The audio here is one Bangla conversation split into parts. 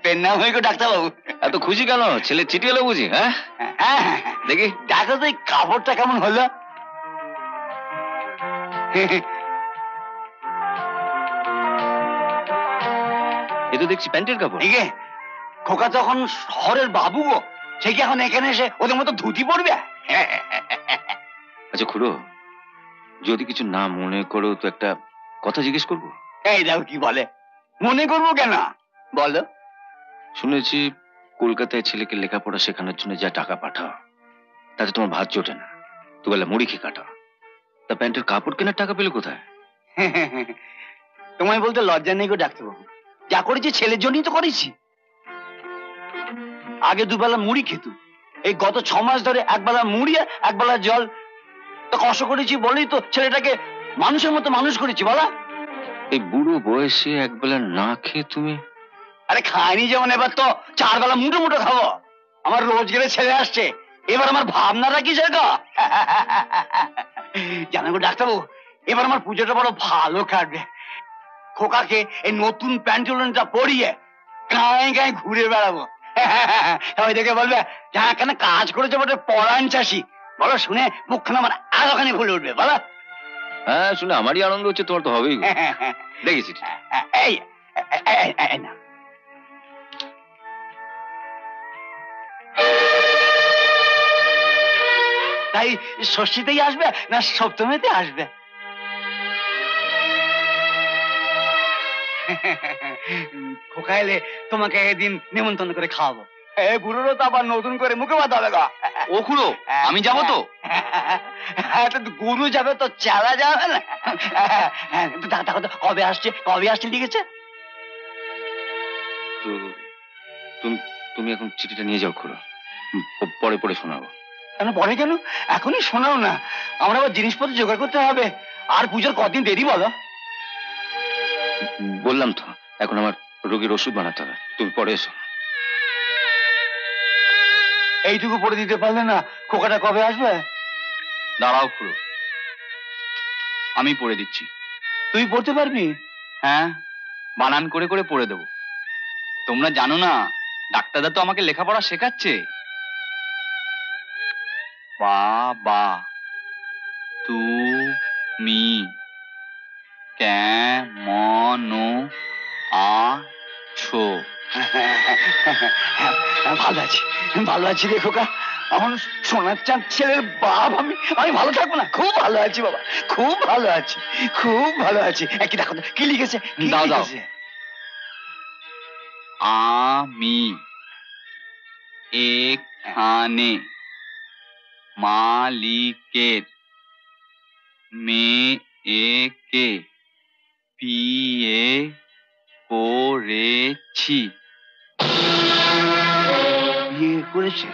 পেন নাম হয়ে গো ডাক্তারবাবু। এত খুশি কেন? ছেলে চিঠি এলো বুঝি? হ্যাঁ দেখি দেখো তো এই কাপড়টা কেমন হলো। এ তো দেখছি প্যান্টের কাপড়। ঠিক আছে, খোকা তখন শহরের বাবু গো, সে কি এখন এখানে এসে ওদের মতো ধুতি পড়বে? আচ্ছা খুড়ো, যদি কিছু না মনে করো তো একটা কথা জিজ্ঞেস করবো? এই দেখো কি বলে। মনে করবো কেন, বলো। শুনেছি কলকাতায় ছেলেকে লেখাপড়া শেখানোর জন্য যা টাকা পাঠাও তাতে তোমার ভাত জোটে না, দুবেলা মুড়ি খেয়ে কাটাও। তা প্যান্টের কাপড় কেনার টাকা পেলে কোথায়? তোমায় বলতে লজ্জা নেই গো ডাক্তারবাবু, যা করেছি ছেলের জন্যই তো করেছি। আগে দুবেলা মুড়ি খেত, এই গত 6 মাস ধরে একবেলা মুড়ি একবেলা জল। তো কষ্ট করেছি বলেই তো ছেলেটাকে মানুষের মতো মানুষ করেছি, বলা। এই বুড়ো বয়সে একবেলা না খেয়ে তুমি? আরে খাইনি যেমন, এবার তো 4 বেলা মুঠো মুঠো খাবো। আমার রোজগারে ছেলে আসছে, এবার আমার ভাবনাটা কি সেটা জানো গো ডাক্তারবাবু, এবার আমার পুজোটা বড় ভালো কাটবে। খোকাকে এই নতুন প্যান্টুলনটা পরিয়ে গায়ে গায়ে ঘুরে বেড়াবো। সবাই দেখে বলবে যা কেন কাজ করেছে বটে পরাণ চাষি। বলো শুনে মুখখানা আমার আলোখানি ভুলে উঠবে, বলো। হ্যাঁ শুনে আমারই আনন্দ হচ্ছে, তোমার তো হবেই। দেখেছি এই না, তাই ষষ্ঠীতেই আসবে না সপ্তমীতে আসবে? খোকা এলে তোমাকে এদিন নেমন্তন্ন করে খাওয়াবো। বুড়োরও তো আবার নতুন করে মুখে বাদ হবে গা। ও খুড়ো, আমি যাবো তো? গুরু যাবে তো চালা যাবে না। দেখো তো কবে আসছে লিখেছে। তুমি এখন চিঠিটা নিয়ে যাও খুড়ো, পরে পরে শোনাবো। কেন পরে, কেন এখনই শোনাও না। আমরা আবার জিনিসপত্র জোগাড় করতে হবে, আর পুজোর কদিন দেরি বলো। বললাম তো এখন আমার রোগীর ওষুধ বানাতে হবে, তুমি পরে এসো। এইটুকু পড়ে দিতে পারলে না, খোকাটা কবে আসবে? দাঁড়াও খুড়ো, আমি পড়ে দিচ্ছি। তুই পড়তে পারবি? হ্যাঁ, বানান করে করে পড়ে দেবো। তোমরা জানো না, ডাক্তারদা তো আমাকে লেখাপড়া শেখাচ্ছে। বাবা তুমি কেমন আছো? ভালো আছি রে খোকা। এখন সোনার চাঁদ ছেলের বাপ আমি ভালো থাকবো না? খুব ভালো আছি বাবা, খুব ভালো আছি, খুব ভালো আছি। কি দেখো কি লিখেছে, দাও দাও। আমি এখানে মালিকের মেয়েকে বিয়ে করেছি। বিয়ে করেছে?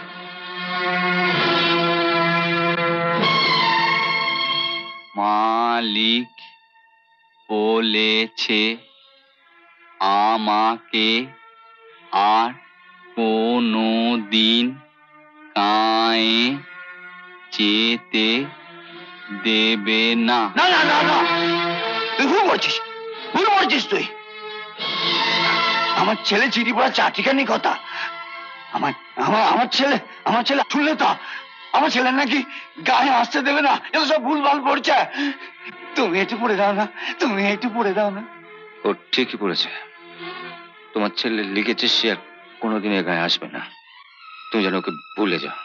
মালিক বলেছে আমাকে আর কোনোদিন গায়ে যেতে দেবে না। না না না না, তুই ভুল করছিস তুই। আমার ছেলে চিঠি পড়া চাটিখানি কথা। আমার ছেলে শুনলে তো আমার ছেলে নাকি গায়ে আসতে দেবে না, এত সব ভুলভাল পড়ছে। তুমি একটু পড়ে দাও না। ও ঠিকই পড়েছে, তোমার ছেলে লিখেছে সে আর কোনোদিন এ গায়ে আসবে না। তুমি যেন ওকে ভুলে যাও।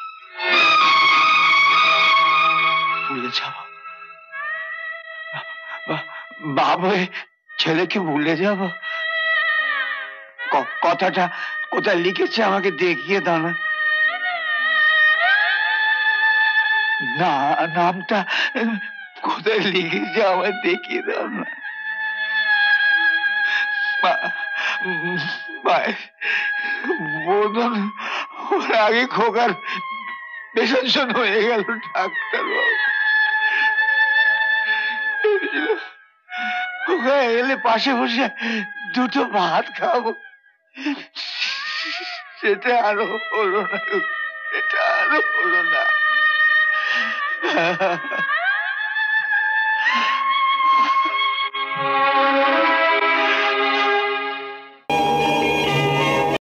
ভুলে যাব? বাবা, ছেলেকে ভুলে যাব? কথাটা কোথায় লিখেছে আমাকে দেখিয়ে দাও না। নামটা কোথায় লিখেছে আমায় দেখিয়ে দাও না। বোধন ওর আগে খোকার পেশন হয়ে গেল ডাক্তার বাবু। খোকা এলে পাশে বসে দুটো ভাত খাবো, সেটা আরো হলো না।